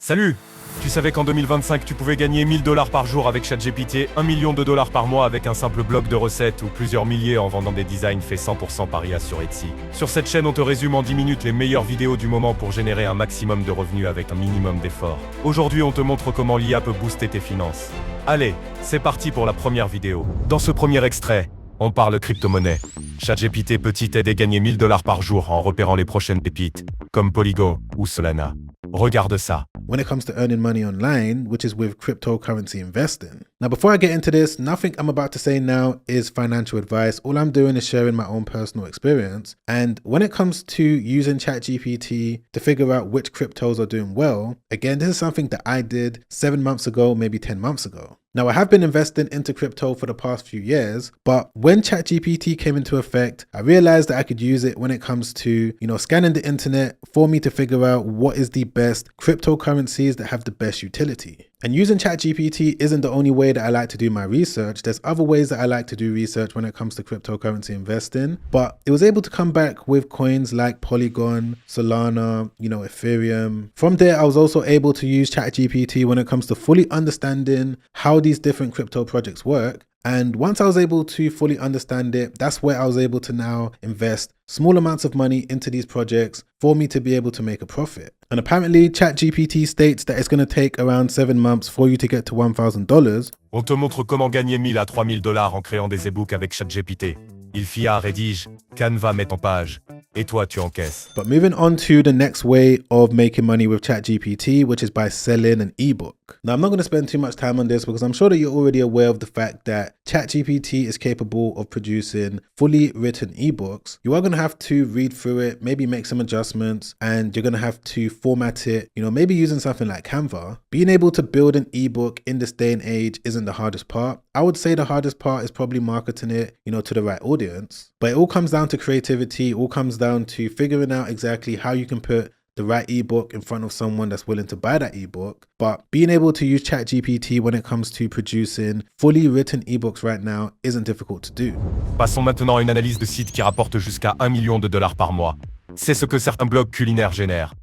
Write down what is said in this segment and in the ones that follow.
Salut! Tu savais qu'en 2025, tu pouvais gagner 1000 $ par jour avec ChatGPT, 1 million de dollars par mois avec un simple blog de recettes ou plusieurs milliers en vendant des designs faits 100% par IA sur Etsy. Sur cette chaîne, on te résume en 10 minutes les meilleures vidéos du moment pour générer un maximum de revenus avec un minimum d'efforts. Aujourd'hui, on te montre comment l'IA peut booster tes finances. Allez, c'est parti pour la première vidéo. Dans ce premier extrait, on parle crypto-monnaie. ChatGPT peut t'aider à gagner 1000 $ par jour en repérant les prochaines pépites, comme Polygon ou Solana. Regarde ça. When it comes to earning money online, which is with cryptocurrency investing. Now, before I get into this, nothing I'm about to say now is financial advice. All I'm doing is sharing my own personal experience. And when it comes to using ChatGPT to figure out which cryptos are doing well, again, this is something that I did 7 months ago, maybe 10 months ago. Now, I have been investing into crypto for the past few years, but when ChatGPT came into effect, I realized that I could use it when it comes to, scanning the internet for me to figure out what is the best cryptocurrencies that have the best utility. And using ChatGPT isn't the only way that I like to do my research. There's other ways that I like to do research when it comes to cryptocurrency investing, but it was able to come back with coins like Polygon, Solana, Ethereum. From there, I was also able to use ChatGPT when it comes to fully understanding how these different crypto projects work. And once I was able to fully understand it, that's where I was able to now invest small amounts of money into these projects for me to be able to make a profit. And apparently ChatGPT states that it's going to take around 7 months for you to get to $1,000. On te montre comment gagner 1000 à 3000 $ en créant des e-books avec ChatGPT. Il rédige, Canva met en page, et toi tu encaisses. But moving on to the next way of making money with ChatGPT, which is by selling an ebook. Now, I'm not going to spend too much time on this because I'm sure that you're already aware of the fact that ChatGPT is capable of producing fully written ebooks. You are going to have to read through it, maybe make some adjustments, and you're going to have to format it, maybe using something like Canva. Being able to build an ebook in this day and age isn't the hardest part. I would say the hardest part is probably marketing it, to the right audience. But it all comes down to creativity. It all comes down to figuring out exactly how you can put the right ebook in front of someone that's willing to buy that ebook. But being able to use ChatGPT when it comes to producing fully written ebooks right now isn't difficult to do. Passons maintenant à une analyse de sites qui rapportent jusqu'à 1 million de dollars par mois. C'est ce que certains blogs culinaires génèrent.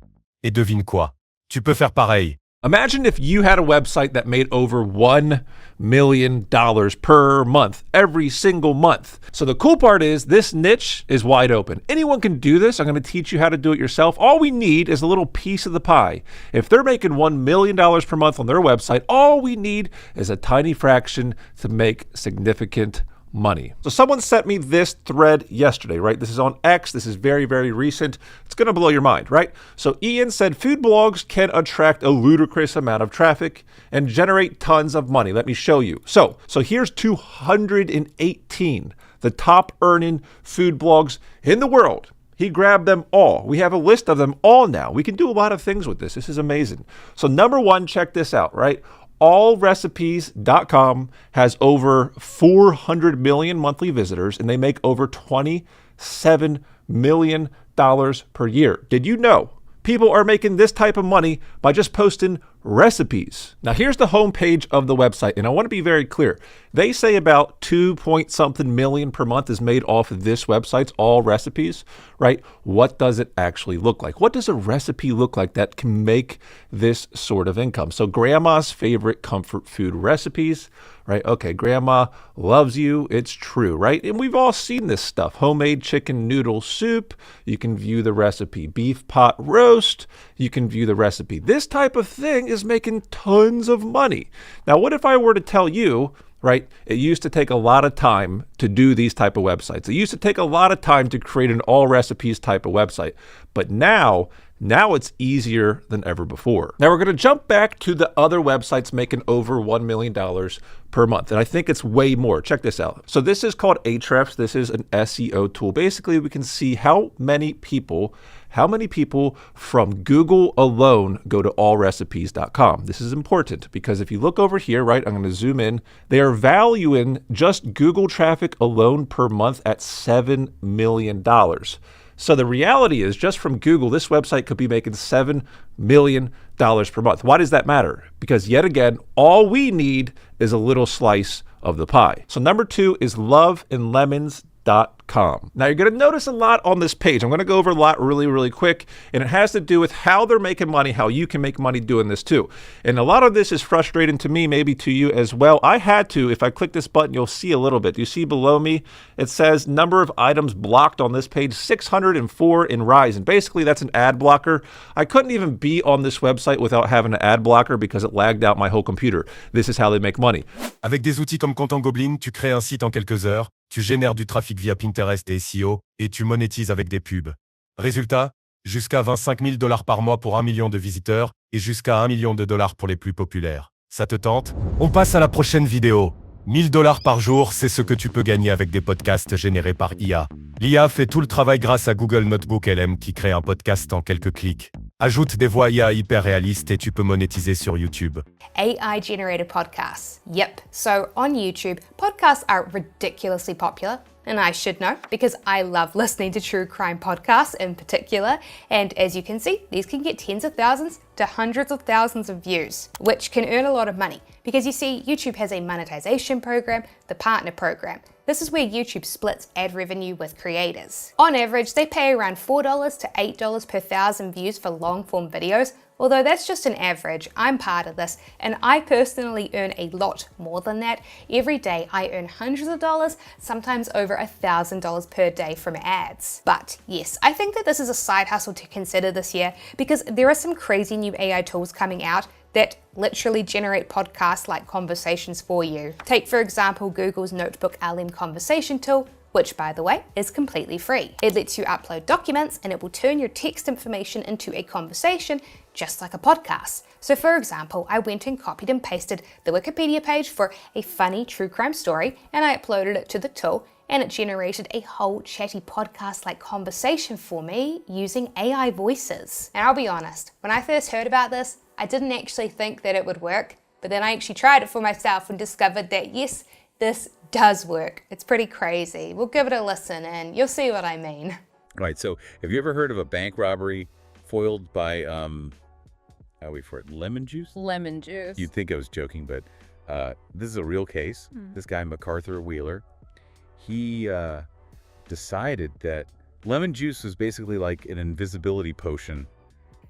Et devine quoi? Tu peux faire pareil. Imagine if you had a website that made over $1 million per month, every single month. So the cool part is this niche is wide open. Anyone can do this. I'm going to teach you how to do it yourself. All we need is a little piece of the pie. If they're making $1 million per month on their website, all we need is a tiny fraction to make significant money. So someone sent me this thread yesterday, right? This is on X. This is very, very recent. It's going to blow your mind, right? So Ian said food blogs can attract a ludicrous amount of traffic and generate tons of money. Let me show you. So here's 218, the top earning food blogs in the world. He grabbed them all. We have a list of them all now. We can do a lot of things with this. This is amazing. So number one, check this out, right? Allrecipes.com has over 400 million monthly visitors and they make over $27 million per year. Did you know people are making this type of money by just posting recipes? Now here's the homepage of the website, and I want to be very clear. They say about 2-point-something million per month is made off of this website's All Recipes, right? What does it actually look like? What does a recipe look like that can make this sort of income? So grandma's favorite comfort food recipes, right? Okay, grandma loves you. It's true, right? And we've all seen this stuff. Homemade chicken noodle soup. You can view the recipe. Beef pot roast. You can view the recipe. This type of thing is making tons of money. Now, what if I were to tell you, right, it used to take a lot of time to do these type of websites. It used to take a lot of time to create an all recipes type of website. But now it's easier than ever before. Now we're going to jump back to the other websites making over $1 million per month. And I think it's way more. Check this out. So this is called Ahrefs. This is an SEO tool. Basically, we can see how many people from Google alone go to allrecipes.com. This is important because if you look over here, right, I'm going to zoom in. They are valuing just Google traffic alone per month at $7 million. So the reality is, just from Google, this website could be making $7 million per month. Why does that matter? Because yet again, all we need is a little slice of the pie. So number two is loveandlemons.com. Now you're going to notice a lot on this page. I'm going to go over a lot really quick, and it has to do with how they're making money, how you can make money doing this too. And a lot of this is frustrating to me, maybe to you as well. I had to, if I click this button, you'll see a little bit. You see below me, it says number of items blocked on this page, 604 in Rise. And basically that's an ad blocker. I couldn't even be on this website without having an ad blocker because it lagged out my whole computer. This is how they make money. Avec des outils comme Content Goblin, tu crées un site en quelques heures, tu génères du trafic via Pinterest et SEO, et tu monétises avec des pubs. Résultat, jusqu'à 25 000 $ par mois pour 1 million de visiteurs, et jusqu'à 1 million de dollars pour les plus populaires. Ça te tente? On passe à la prochaine vidéo. 1 000 $ par jour, c'est ce que tu peux gagner avec des podcasts générés par IA. L'IA fait tout le travail grâce à Google Notebook LM qui crée un podcast en quelques clics. Ajoute des voix IA hyper réalistes et tu peux monétiser sur YouTube. AI generated podcasts. Yep. So on YouTube, podcasts are ridiculously popular. And I should know because I love listening to true crime podcasts in particular. And as you can see, these can get tens of thousands to hundreds of thousands of views, which can earn a lot of money. Because you see, YouTube has a monetization program, the partner program. This is where YouTube splits ad revenue with creators. On average, they pay around $4 to $8 per thousand views for long form videos. Although that's just an average, I'm part of this, and I personally earn a lot more than that. Every day I earn hundreds of dollars, sometimes over $1,000 per day from ads. But yes, I think that this is a side hustle to consider this year because there are some crazy new AI tools coming out that literally generate podcast-like conversations for you. Take for example Google's Notebook LM conversation tool, which by the way is completely free. It lets you upload documents and it will turn your text information into a conversation just like a podcast. So for example, I went and copied and pasted the Wikipedia page for a funny true crime story and I uploaded it to the tool and it generated a whole chatty podcast-like conversation for me using AI voices. And I'll be honest, when I first heard about this, I didn't actually think that it would work, but then I actually tried it for myself and discovered that yes, this does work. It's pretty crazy. We'll give it a listen and you'll see what I mean. Right. So have you ever heard of a bank robbery foiled by, wait for it, lemon juice? Lemon juice. You'd think I was joking, but this is a real case. This guy, MacArthur Wheeler, he decided that lemon juice was basically like an invisibility potion.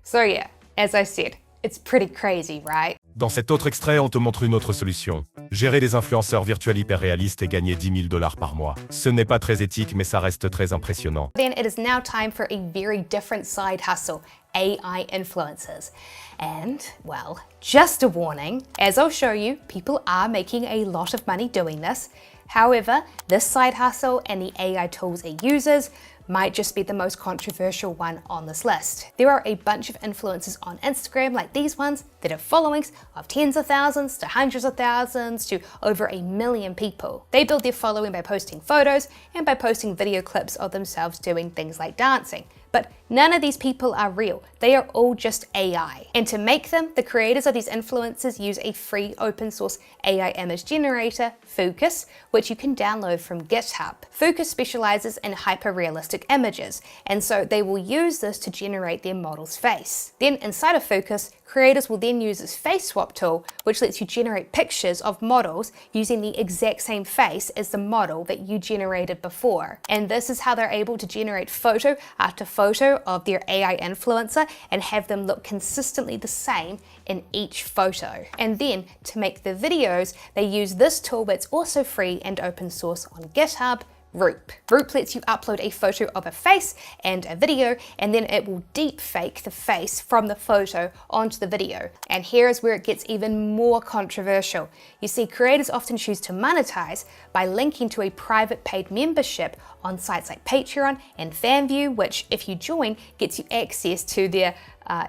So yeah, as I said, it's pretty crazy, right? Dans cet autre extrait, on te montre une autre solution. Gérer des influenceurs virtuels hyper réalistes et gagner 10 000 $ par mois. Ce n'est pas très éthique, mais ça reste très impressionnant. Then it is now time for a very different side hustle, AI influencers. And, well, just a warning, as I'll show you, people are making a lot of money doing this. However, this side hustle and the AI tools it uses might just be the most controversial one on this list. There are a bunch of influencers on Instagram like these ones that have followings of tens of thousands to hundreds of thousands to over 1 million people. They build their following by posting photos and by posting video clips of themselves doing things like dancing. But none of these people are real. They are all just AI. And to make them, the creators of these influencers use a free open source AI image generator, Focus, which you can download from GitHub. Focus specializes in hyper-realistic images, and so they will use this to generate their model's face. Then inside of Focus, creators will then use this face swap tool, which lets you generate pictures of models using the exact same face as the model that you generated before. And this is how they're able to generate photo after photo of their AI influencer and have them look consistently the same in each photo. And then to make the videos, they use this tool that's also free and open source on GitHub, Roop. Roop lets you upload a photo of a face and a video, and then it will deep fake the face from the photo onto the video. And here is where it gets even more controversial. You see, creators often choose to monetize by linking to a private paid membership on sites like Patreon and FanView, which if you join, gets you access to their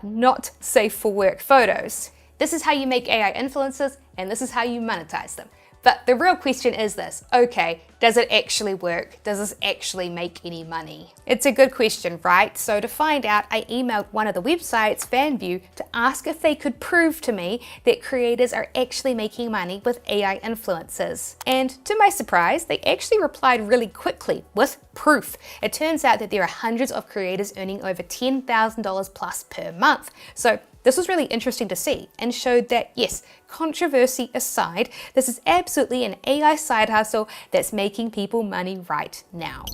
not safe for work photos. This is how you make AI influencers, and this is how you monetize them. But the real question is this, okay, does it actually work? Does this actually make any money? It's a good question, right? So to find out, I emailed one of the websites, FanView, to ask if they could prove to me that creators are actually making money with AI influencers. And to my surprise, they actually replied really quickly with proof. It turns out that there are hundreds of creators earning over $10,000 plus per month. So This was really interesting to see and showed that, yes, controversy aside, this is absolutely an AI side hustle that's making people money right now.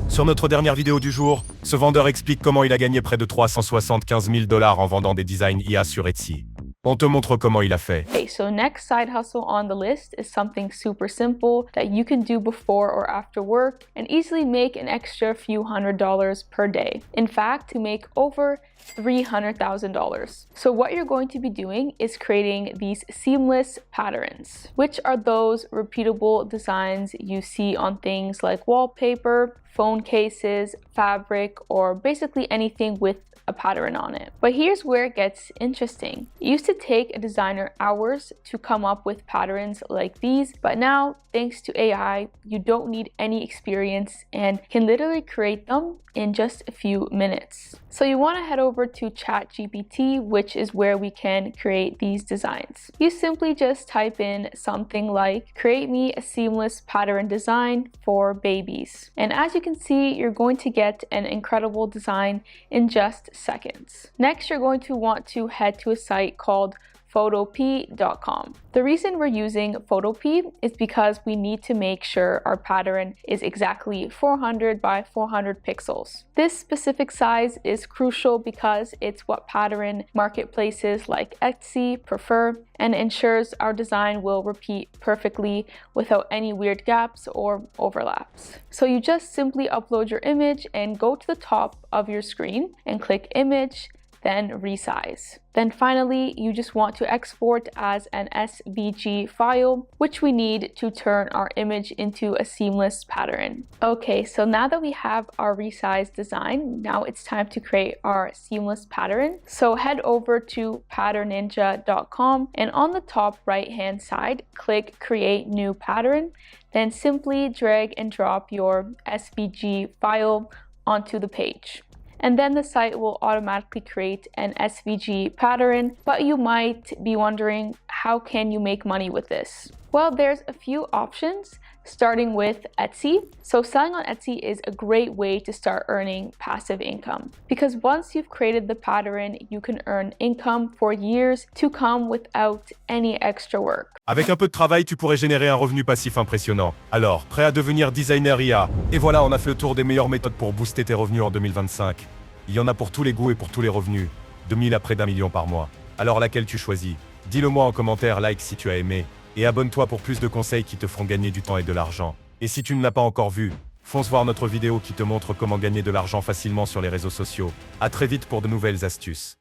Sur notre dernière vidéo du jour, ce vendeur explique comment il a gagné près de 375 000 $ en vendant des designs IA sur Etsy. On te montre comment il a fait. Okay, so next side hustle on the list is something super simple that you can do before or after work and easily make an extra few $100s per day. In fact, to make over $300,000. So what you're going to be doing is creating these seamless patterns, which are those repeatable designs you see on things like wallpaper, phone cases, fabric, or basically anything with a pattern on it. But here's where it gets interesting. It used to take a designer hours to come up with patterns like these, but now, thanks to AI, you don't need any experience and can literally create them in just a few minutes. So you want to head over to ChatGPT, which is where we can create these designs. You simply just type in something like, create me a seamless pattern design for babies. And as you can see, you're going to get an incredible design in just seconds. Next, you're going to want to head to a site called photop.com. The reason we're using Photop is because we need to make sure our pattern is exactly 400 by 400 pixels. This specific size is crucial because it's what pattern marketplaces like Etsy prefer and ensures our design will repeat perfectly without any weird gaps or overlaps. So you just simply upload your image and go to the top of your screen and click image, then resize. Then finally, you just want to export as an SVG file, which we need to turn our image into a seamless pattern. Okay, so now that we have our resized design, now it's time to create our seamless pattern. So head over to patternninja.com and on the top right hand side, click create new pattern. Then simply drag and drop your SVG file onto the page. And then the site will automatically create an SVG pattern, but you might be wondering, how can you make money with this? Well, there's a few options, starting with Etsy. So selling on Etsy is a great way to start earning passive income because once you've created the pattern, you can earn income for years to come without any extra work. Avec un peu de travail, tu pourrais générer un revenu passif impressionnant. Alors, prêt à devenir designer IA? Et voilà, on a fait le tour des meilleures méthodes pour booster tes revenus en 2025. Il y en a pour tous les goûts et pour tous les revenus. 2000 à près d'1 million par mois. Alors laquelle tu choisis? Dis-le moi en commentaire, like si tu as aimé. Et abonne-toi pour plus de conseils qui te feront gagner du temps et de l'argent. Et si tu ne l'as pas encore vu, fonce voir notre vidéo qui te montre comment gagner de l'argent facilement sur les réseaux sociaux. À très vite pour de nouvelles astuces.